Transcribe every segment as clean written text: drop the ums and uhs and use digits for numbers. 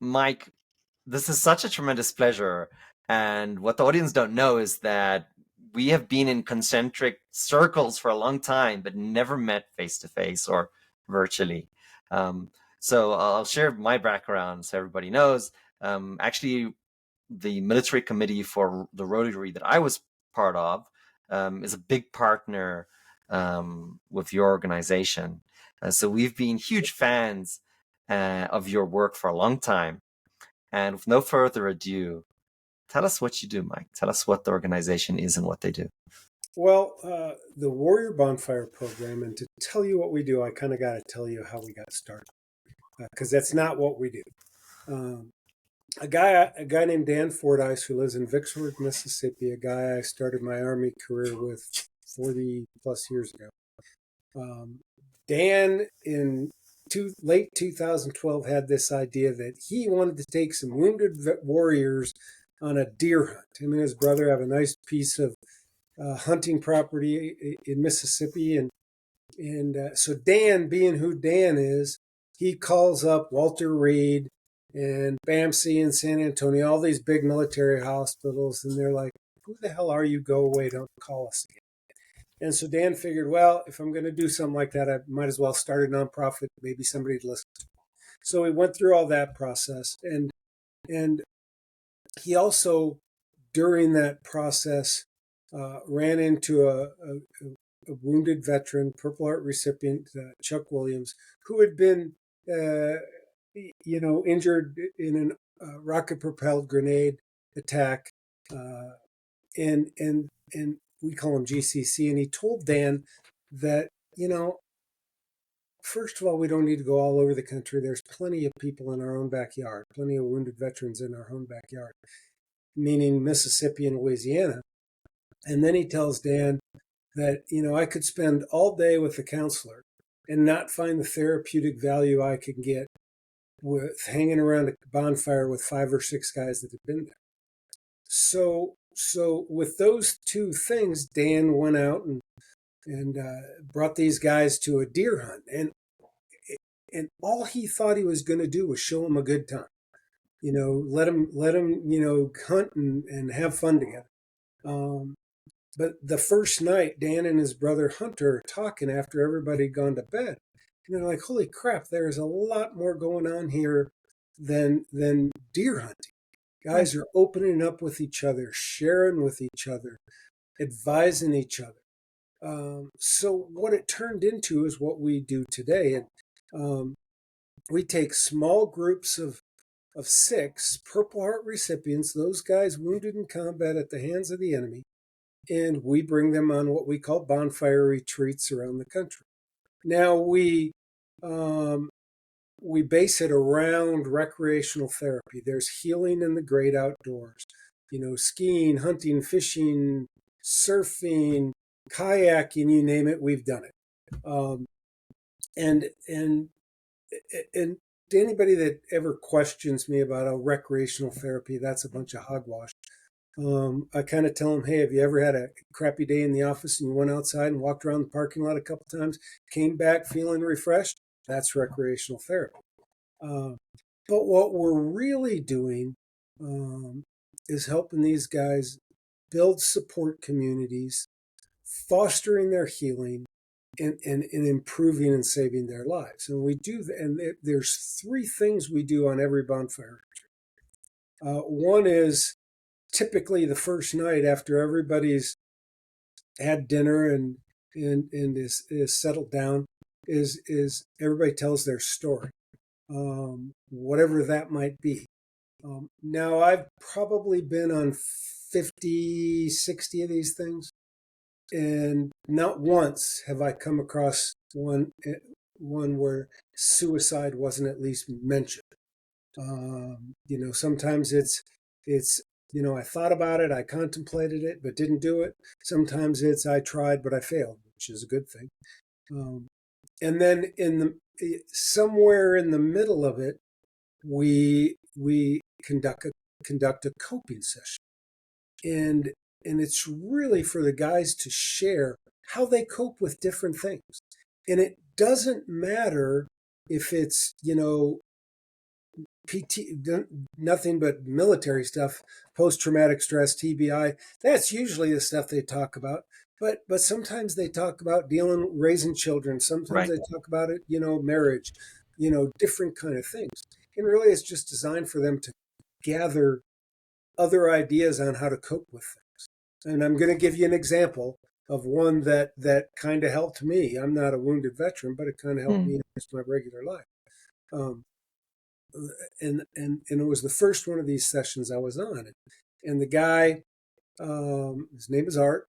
Mike, this is such a tremendous pleasure. And what the audience don't know is that we have been in concentric circles for a long time, but never met face to face or virtually. So I'll share my background so everybody knows. Actually, the military committee for the Rotary that I was part of is a big partner with your organization. So we've been huge fans of your work for a long time. And with no further ado, tell us what you do, Mike. Tell us what the organization is and what they do. Well, the Warrior Bonfire Program, and to tell you what we do, I kind of got to tell you how we got started, because that's not what we do. Um, a guy named Dan Fordyce, who lives in Vicksburg, Mississippi, a guy I started my Army career with 40 plus years ago. Um, Dan, in late 2012, had this idea that he wanted to take some wounded warriors on a deer hunt. Him and his brother have a nice piece of hunting property in Mississippi, and so Dan, being who Dan is, he calls up Walter Reed and BAMC in San Antonio, all these big military hospitals, and they're like, "Who the hell are you? Go away! Don't call us again." And so Dan figured, well, if I'm going to do something like that, I might as well start a nonprofit. Maybe somebody'd listen to me. So he went through all that process, and he also, during that process, ran into a wounded veteran, Purple Heart recipient, Chuck Williams, who had been, injured in a rocket-propelled grenade attack, and we call him GCC. And he told Dan that, first of all, we don't need to go all over the country. There's plenty of people in our own backyard, plenty of wounded veterans in our own backyard, meaning Mississippi and Louisiana. And then he tells Dan that, I could spend all day with the counselor and not find the therapeutic value I could get with hanging around a bonfire with 5 or 6 guys that had been there. So with those two things, Dan went out and brought these guys to a deer hunt, and all he thought he was going to do was show them a good time. Let them hunt and have fun together. But the first night, Dan and his brother Hunter are talking after everybody had gone to bed. And they're like, holy crap, there's a lot more going on here than deer hunting. Guys are opening up with each other, sharing with each other, advising each other. So what it turned into is what we do today. And we take small groups of 6 Purple Heart recipients, those guys wounded in combat at the hands of the enemy, and we bring them on what we call bonfire retreats around the country. Now we base it around recreational therapy. There's healing in the great outdoors. Skiing, hunting, fishing, surfing, kayaking, you name it, we've done it. And to anybody that ever questions me about recreational therapy, that's a bunch of hogwash. I kind of tell them, hey, have you ever had a crappy day in the office and you went outside and walked around the parking lot a couple times, came back feeling refreshed? That's recreational therapy. But what we're really doing is helping these guys build support communities, fostering their healing, and improving and saving their lives. And we do that. And there's 3 things we do on every bonfire retreat. One is typically the first night after everybody's had dinner and is settled down, is everybody tells their story, whatever that might be. Now, I've probably been on 50, 60 of these things, and not once have I come across one where suicide wasn't at least mentioned. Sometimes it's I thought about it, I contemplated it, but didn't do it. Sometimes it's I tried, but I failed, which is a good thing. And then somewhere in the middle of it, we conduct a coping session, and it's really for the guys to share how they cope with different things. And it doesn't matter if it's PT, nothing but military stuff, post-traumatic stress, TBI. That's usually the stuff they talk about. But sometimes they talk about raising children. Sometimes Right. they talk about it, marriage, different kind of things. And really, it's just designed for them to gather other ideas on how to cope with things. And I'm going to give you an example of one that kind of helped me. I'm not a wounded veteran, but it kind of helped me in my regular life. Um, and it was the first one of these sessions I was on, and the guy, his name is Art,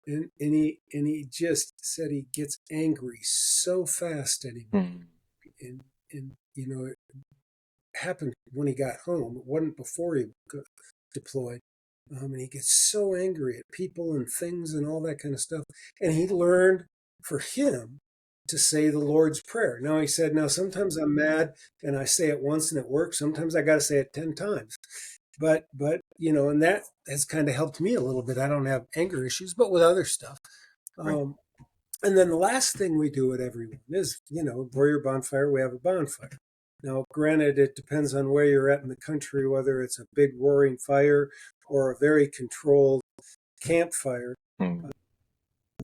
and he just said he gets angry so fast anymore, and it happened when he got home. It wasn't before he deployed. And he gets so angry at people and things and all that kind of stuff. And he learned for him to say the Lord's Prayer. Now he said, now sometimes I'm mad and I say it once and it works. Sometimes I got to say it 10 times. But and that has kind of helped me a little bit. I don't have anger issues, but with other stuff. Right. And then the last thing we do at everyone is, Warrior Bonfire, we have a bonfire. Now, granted, it depends on where you're at in the country, whether it's a big roaring fire or a very controlled campfire,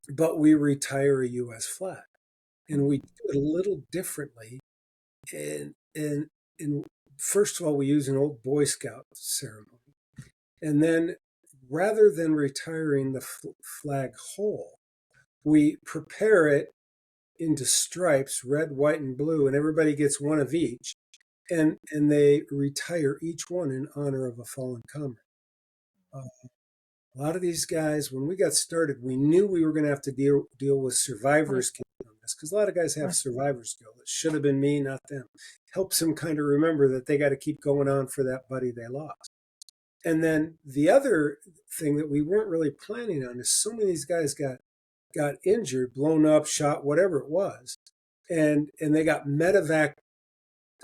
but we retire a U.S. flag. And we do it a little differently. And first of all, we use an old Boy Scout ceremony. And then rather than retiring the flag whole, we prepare it into stripes, red, white, and blue, and everybody gets one of each. And they retire each one in honor of a fallen comrade. A lot of these guys, when we got started, we knew we were going to have to deal with survivor's guilt on this, because a lot of guys have survivor's guilt. It should have been me, not them. Helps them kind of remember that they got to keep going on for that buddy they lost. And then the other thing that we weren't really planning on is so many of these guys got injured, blown up, shot, whatever it was, and they got medevac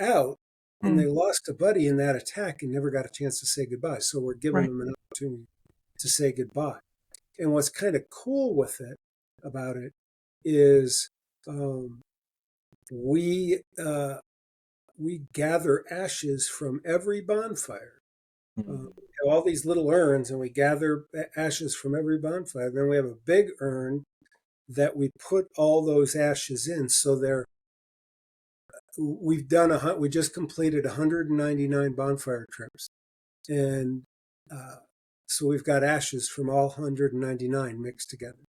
out, and they lost a buddy in that attack and never got a chance to say goodbye. So we're giving them an opportunity to say goodbye. And what's kind of cool with it about it is we gather ashes from every bonfire. All these little urns, and we gather ashes from every bonfire. Then we have a big urn that we put all those ashes in. So we just completed 199 bonfire trips, and so we've got ashes from all 199 mixed together.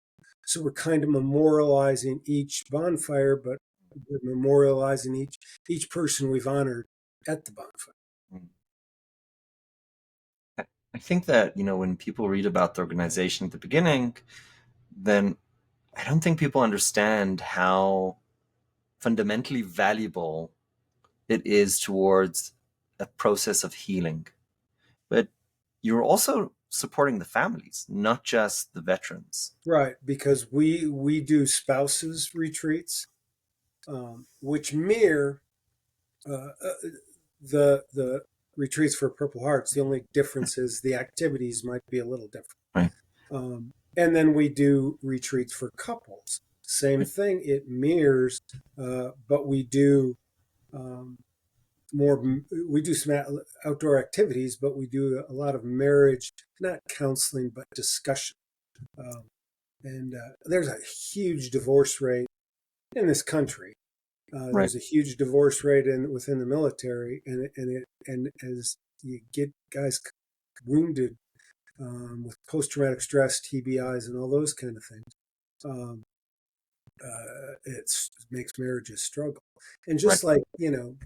So we're kind of memorializing each bonfire, but we're memorializing each person we've honored at the bonfire. I think that, when people read about the organization at the beginning, then I don't think people understand how fundamentally valuable it is towards a process of healing. But you're also supporting the families, not just the veterans. Right, because we do spouses retreats, which mirror the retreats for Purple Hearts. The only difference is the activities might be a little different. Right. And then we do retreats for couples. Same thing. It mirrors, but we do we do some outdoor activities, but we do a lot of marriage, not counseling, but discussion. And there's a huge divorce rate in this country. There's a huge divorce rate within the military, and as you get guys wounded with post-traumatic stress, TBIs, and all those kind of things, it makes marriages struggle. And just like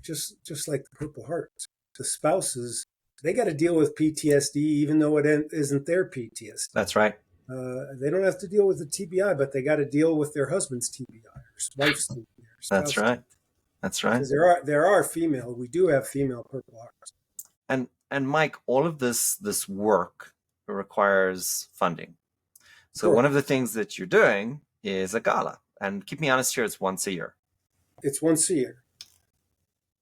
just like the Purple Hearts, the spouses, they got to deal with PTSD, even though it isn't their PTSD. That's right. They don't have to deal with the TBI, but they got to deal with their husband's TBI or wife's TBI. That's right. That's right. Because there are female. We do have female Purple Hearts. And Mike, all of this work requires funding. So Correct. One of the things that you're doing is a gala, and keep me honest here, it's once a year. It's once a year.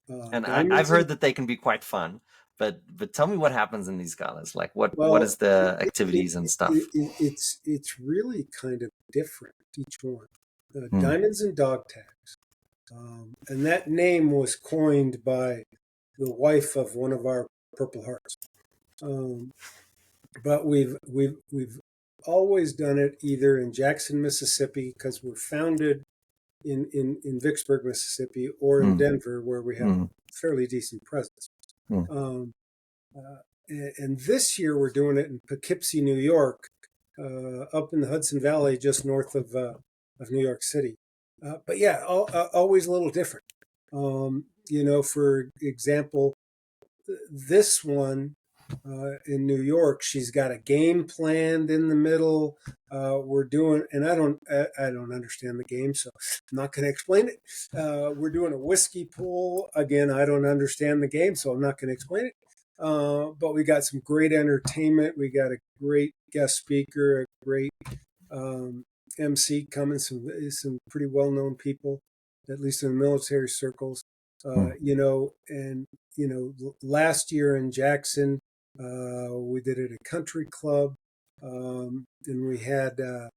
And I've heard that they can be quite fun, but tell me what happens in these galas. Like what is the activities and stuff? It's really kind of different, each one. Diamonds and Dog Tags. And that name was coined by the wife of one of our Purple Hearts. But we've always done it either in Jackson, Mississippi, because we're founded in Vicksburg, Mississippi, or in Denver, where we have a fairly decent presence. Um, and this year we're doing it in Poughkeepsie, New York, up in the Hudson Valley, just north of New York City. But yeah, always a little different. For example, this one in New York, she's got a game planned in the middle. We're doing, and I don't understand the game, so I'm not going to explain it. We're doing a whiskey pool. Again, I don't understand the game, so I'm not going to explain it. But we got some great entertainment. We got a great guest speaker, a great MC coming, some pretty well-known people, at least in the military circles. Last year in Jackson, we did it at a country club, and we had, a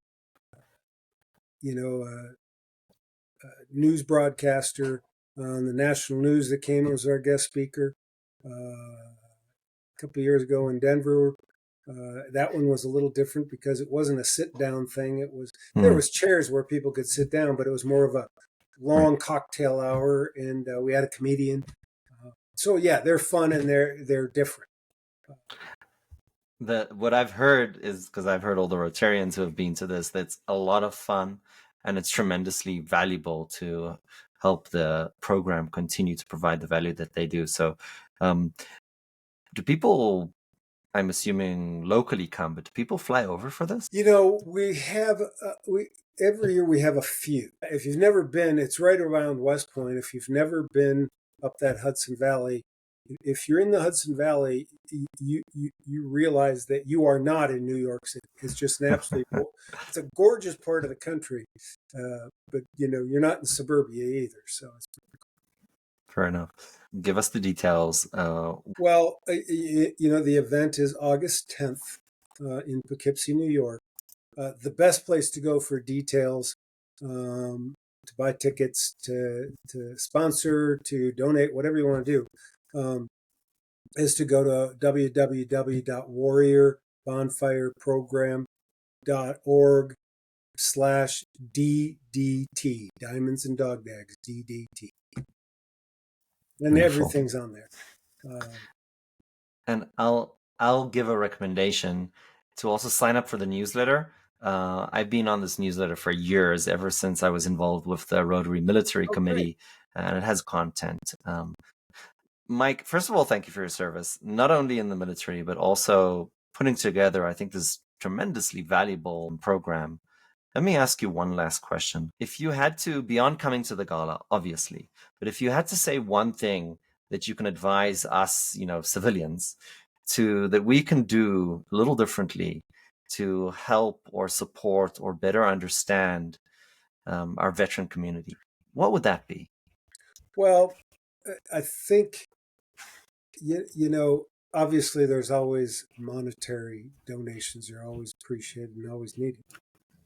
news broadcaster on the national news that came as our guest speaker a couple of years ago in Denver. That one was a little different because it wasn't a sit-down thing. There was chairs where people could sit down, but it was more of a long cocktail hour, and we had a comedian. So yeah, they're fun and they're different. What I've heard is, because I've heard all the Rotarians who have been to this, that's a lot of fun and it's tremendously valuable to help the program continue to provide the value that they do. So do people, I'm assuming, locally come, but do people fly over for this? We have every year we have a few. If you've never been, it's right around West Point. If you've never been up that Hudson Valley, if you're in the Hudson Valley, you realize that you are not in New York City. It's just an absolutely, it's a gorgeous part of the country, but you're not in suburbia either. So it's fair enough. Give us the details. Well, the event is August 10th in Poughkeepsie, New York. The best place to go for details, to buy tickets, to sponsor, to donate, whatever you want to do, is to go to www.warriorbonfire.org/DDT, Diamonds and Dog Dags, DDT. And Wonderful. Everything's on there. And I'll give a recommendation to also sign up for the newsletter. I've been on this newsletter for years, ever since I was involved with the Rotary Military Committee, and it has content. Mike, first of all, thank you for your service, not only in the military, but also putting together, I think, this tremendously valuable program. Let me ask you one last question. If you had to, beyond coming to the gala, obviously, but if you had to say one thing that you can advise us, civilians, that we can do a little differently to help or support or better understand our veteran community, what would that be? Well, I think, obviously there's always monetary donations are always appreciated and always needed.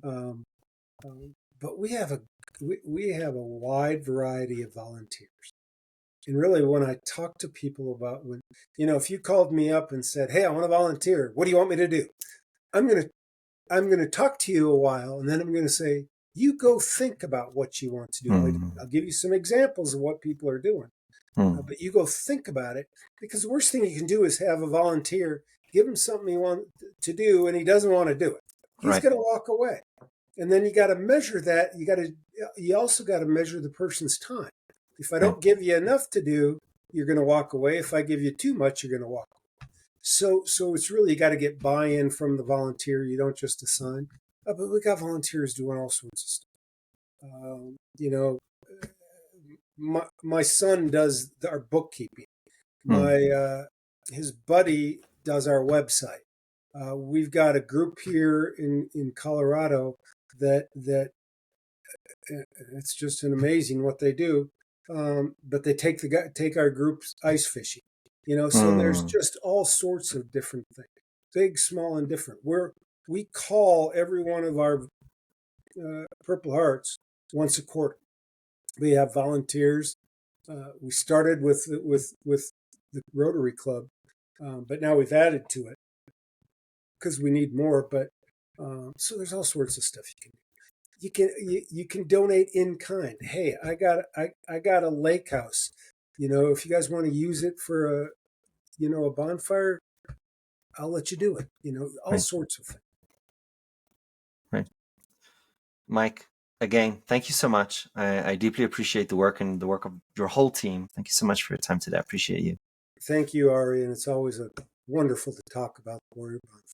But we have a wide variety of volunteers. And really, when I talk to people about if you called me up and said, "Hey, I want to volunteer. What do you want me to do?" I'm gonna talk to you a while, and then I'm gonna say, "You go think about what you want to do." I'll give you some examples of what people are doing, but you go think about it, because the worst thing you can do is have a volunteer, give him something he wants to do, and he doesn't want to do it. He's going to walk away. And then you got to measure that. You also got to measure the person's time. If I don't give you enough to do, you're going to walk away. If I give you too much, you're going to walk away. So it's really, you got to get buy-in from the volunteer. You don't just assign. But we got volunteers doing all sorts of stuff. My son does our bookkeeping. His buddy does our website. We've got a group here in Colorado that it's just an amazing what they do. But they take our groups ice fishing. So there's just all sorts of different things, big, small, and different. We call every one of our Purple Hearts once a quarter. We have volunteers. We started with the Rotary Club, but now we've added to it because we need more. But so there's all sorts of stuff you can donate in kind. Hey, I got a lake house. If you guys want to use it for a bonfire, I'll let you do it. All Right. sorts of things. Right. Mike, again, thank you so much. I deeply appreciate the work and the work of your whole team. Thank you so much for your time today. I appreciate you. Thank you, Ari, and it's always wonderful to talk about the Warrior Bonfire.